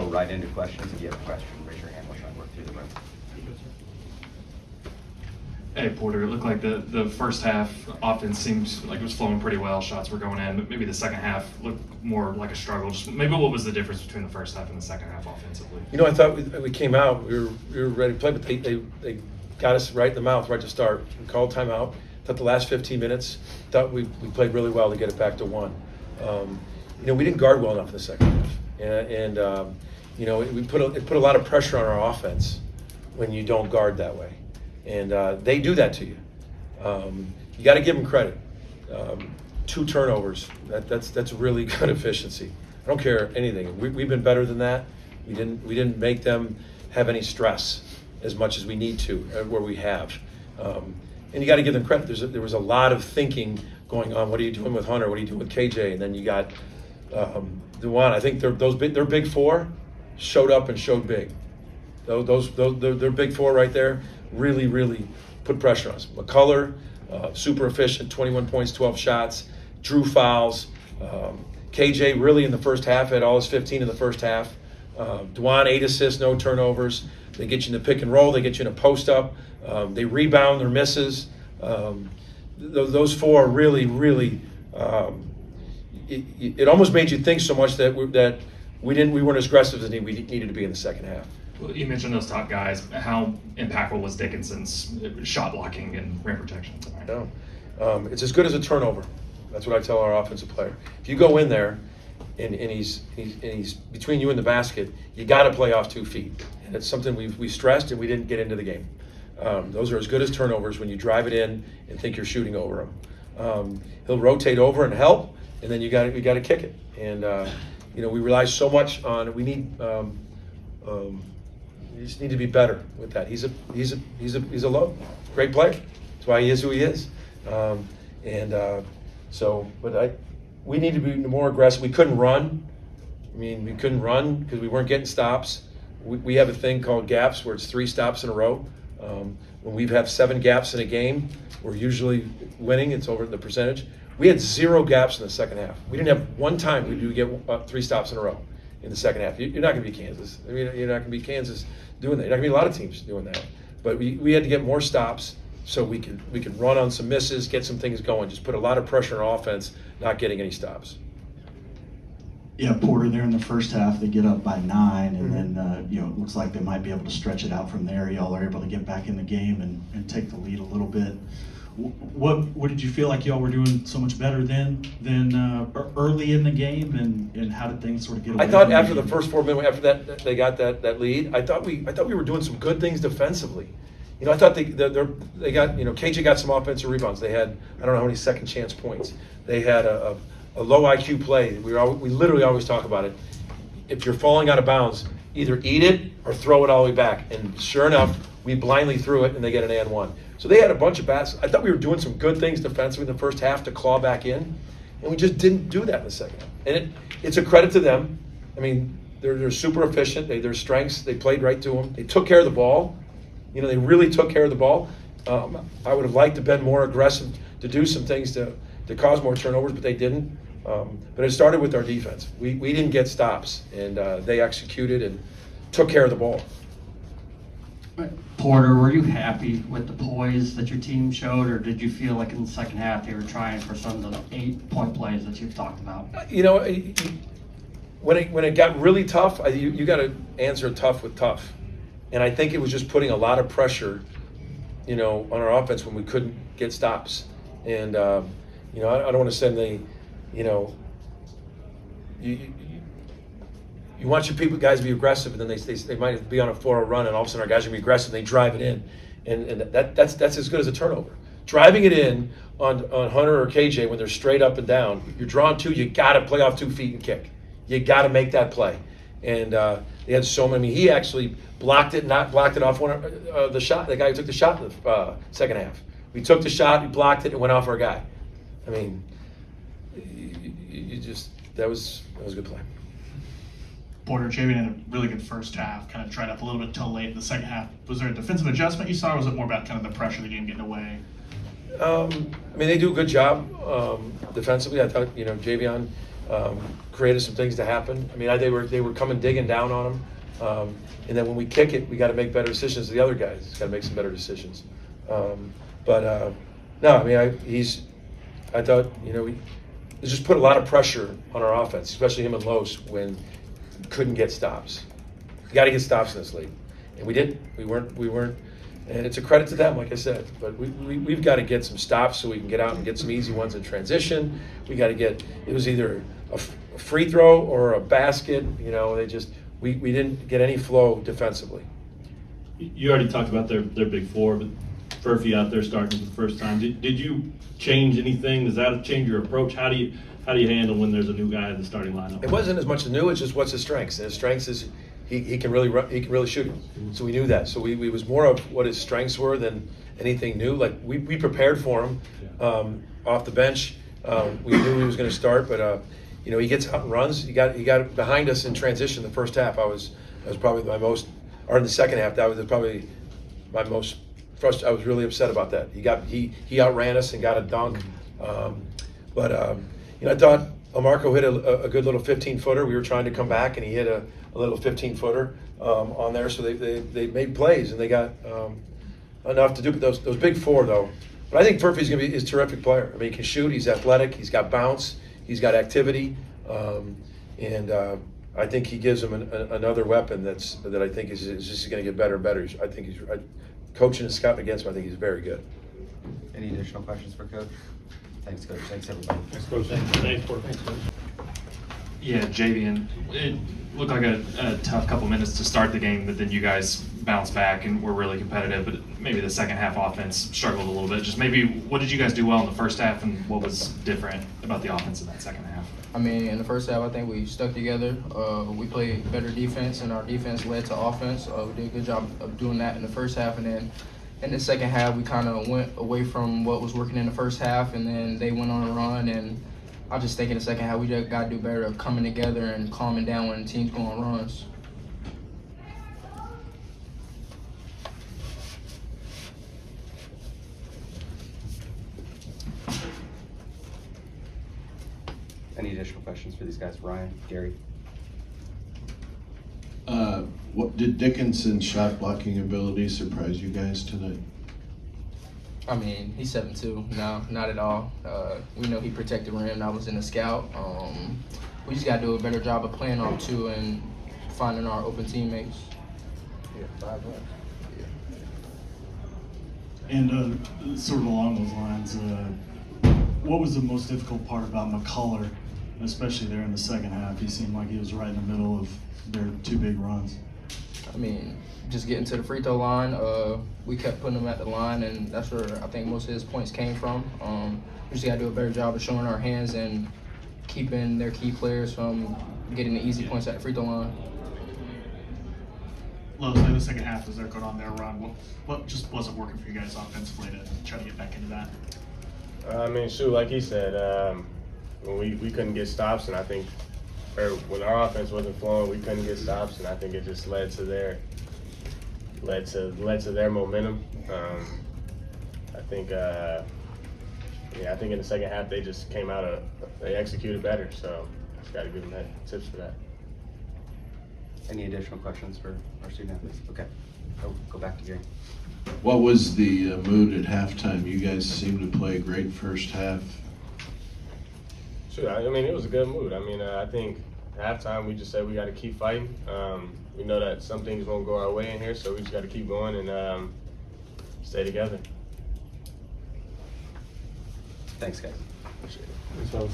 right into questions. If you have a question, raise your hand. We'll try to work through the room. Hey, Porter, it looked like the first half offense seemed like it was flowing pretty well. Shots were going in, but maybe the second half looked more like a struggle. Just maybe what was the difference between the first half and the second half offensively? You know, I thought we came out, we were ready to play, but they got us right in the mouth right to start. We called timeout. Thought the last 15 minutes, thought we played really well to get it back to 1. You know, we didn't guard well enough in the second half, and you know, it put a lot of pressure on our offense when you don't guard that way. And they do that to you. You got to give them credit. 2 turnovers. That's really good efficiency. I don't care anything. We've been better than that. We didn't make them have any stress as much as we need to, where we have. And you got to give them credit. There was a lot of thinking going on. What are you doing with Hunter? What are you doing with KJ? And then you got Uzan. I think their big 4 showed up and showed big. Their big 4 right there really put pressure on us. McCollum, super efficient, 21 points, 12 shots, drew fouls. KJ really in the first half had all his 15 in the first half. Uzan, 8 assists, no turnovers. They get you in the pick and roll. They get you in a post up. They rebound their misses. Those 4 really. It almost made you think so much that we weren't as aggressive as we needed to be in the second half. Well, you mentioned those top guys. How impactful was Dickinson's shot blocking and rim protection tonight? No, it's as good as a turnover. That's what I tell our offensive player. If you go in there and he's between you and the basket, you got to play off 2 feet. And it's something we stressed and we didn't get into the game. Those are as good as turnovers when you drive it in and think you're shooting over him. He'll rotate over and help, and then you got to kick it. And you know, we rely so much on. We need. You just need to be better with that. He's a low, great player. That's why he is who he is. We need to be more aggressive. We couldn't run. I mean, we couldn't run because we weren't getting stops. We have a thing called gaps where it's 3 stops in a row. When we have 7 gaps in a game, we're usually winning. It's over the percentage. We had 0 gaps in the second half. We didn't have one time we do get 3 stops in a row in the second half. You're not going to be Kansas. I mean, you're not going to be Kansas doing that. You're not going to be a lot of teams doing that. But we had to get more stops so we could run on some misses, get some things going. Just put a lot of pressure on offense, not getting any stops. Yeah, Porter, there in the first half, they get up by 9, and then you know, it looks like they might be able to stretch it out from there. Y'all are able to get back in the game and take the lead a little bit. What did you feel like y'all were doing so much better than early in the game, and how did things sort of get away? I thought after the first 4 minutes, after that they got that lead, I thought we were doing some good things defensively. You know, I thought they got, you know, KJ got some offensive rebounds. They had, I don't know how many second chance points. They had a low IQ play. We literally always talk about it. If you're falling out of bounds, either eat it or throw it all the way back. And sure enough, we blindly threw it and they get an and 1. So they had a bunch of bats. I thought we were doing some good things defensively in the first half to claw back in, and we just didn't do that in the second half. And it's a credit to them. I mean, they're super efficient. Their strengths, they played right to them. They took care of the ball. You know, they really took care of the ball. I would have liked to have been more aggressive to do some things to cause more turnovers, but they didn't. But it started with our defense. We didn't get stops, and they executed and took care of the ball. Porter, were you happy with the poise that your team showed, or did you feel like in the second half they were trying for some of the 8-point plays that you've talked about? You know, when it got really tough, you got to answer tough with tough. And I think it was just putting a lot of pressure, you know, on our offense when we couldn't get stops. And, you know, I don't want to send the, you know, you want your guys to be aggressive, and then they might be on a 4-0 run, and all of a sudden our guys are going to be aggressive, and they drive it in. And that's as good as a turnover. Driving it in on Hunter or KJ when they're straight up and down, you're drawn 2, you got to play off 2 feet and kick. You got to make that play. And they had so many. He actually blocked it off one of the shot. The guy who took the shot in the second half. We took the shot, we blocked it, and went off our guy. I mean, that was a good play. Porter, Javian had a really good first half, kind of tried up a little bit till late in the second half. Was there a defensive adjustment you saw, or was it more about kind of the pressure of the game getting away? I mean, they do a good job defensively. I thought, you know, Javian created some things to happen. I mean, they were coming digging down on him, and then when we kick it, we got to make better decisions. The other guys got to make some better decisions. No, I mean, I thought, you know, it just put a lot of pressure on our offense, especially him and Los, when we couldn't get stops. You got to get stops in this league, and we didn't. We weren't. And it's a credit to them, like I said. But we've got to get some stops so we can get out and get some easy ones in transition. We got to get. It was either a free throw or a basket. You know, we didn't get any flow defensively. You already talked about their big four, but Furphy out there starting for the first time. Did you change anything? Does that change your approach? How do you handle when there's a new guy in the starting lineup? It wasn't as much new. It's just what's his strengths. And his strengths is he can really run, he can really shoot it. So we knew that. So we was more of what his strengths were than anything new. Like we prepared for him off the bench. We knew he was going to start, but you know, he gets out and runs. He got behind us in transition the first half. I was probably my most, or in the second half, that was probably my most frustrated. I was really upset about that. He outran us and got a dunk. You know, I thought Marco hit a good little 15-footer. We were trying to come back, and he hit a little 15-footer on there. So they made plays, and they got enough to do. But those big four, though. But I think Furphy's going to be a terrific player. I mean, he can shoot. He's athletic. He's got bounce. He's got activity. And I think he gives him another weapon that I think is just going to get better and better. I think he's coaching and scouting against him. I think he's very good. Any additional questions for Coach? Thanks, Coach. Thanks, everybody. Thanks, Coach. Thanks, Coach. Yeah, Javian, it looked like a tough couple minutes to start the game, but then you guys bounced back and were really competitive. But maybe the second half offense struggled a little bit. Just maybe what did you guys do well in the first half, and what was different about the offense in that second half? I mean, in the first half, I think we stuck together. We played better defense, and our defense led to offense. We did a good job of doing that in the first half, and then in the second half, we kind of went away from what was working in the first half, and then they went on a run. And I just think in the second half, we just got to do better of coming together and calming down when teams go on runs. Any additional questions for these guys? Ryan, Gary? What did Dickinson's shot blocking ability surprise you guys tonight? I mean, he's 7'2". No, not at all. We know he protected rim. I was in the scout. We just got to do a better job of playing off two and finding our open teammates. Yeah, 5 left. Yeah. And sort of along those lines, what was the most difficult part about McCollum, especially there in the second half? He seemed like he was right in the middle of their two big runs. I mean, just getting to the free throw line, we kept putting him at the line, and that's where I think most of his points came from. We just got to do a better job of showing our hands and keeping their key players from getting the easy points at the free throw line. Los, in the second half, as they're going on their run, what just wasn't working for you guys offensively to try to get back into that? I mean, shoot, like he said, when we couldn't get stops, and I think when our offense wasn't flowing, we couldn't get stops, and I think it just led to their momentum. I think in the second half they just came out they executed better, so just got to give them tips for that. Any additional questions for our student athletes? Okay, go back to Gary. What was the mood at halftime? You guys seemed to play a great first half. Sure, I mean, it was a good mood. I mean, I think at halftime we just said we got to keep fighting. We know that some things won't go our way in here, so we just got to keep going and stay together. Thanks, guys. Appreciate it.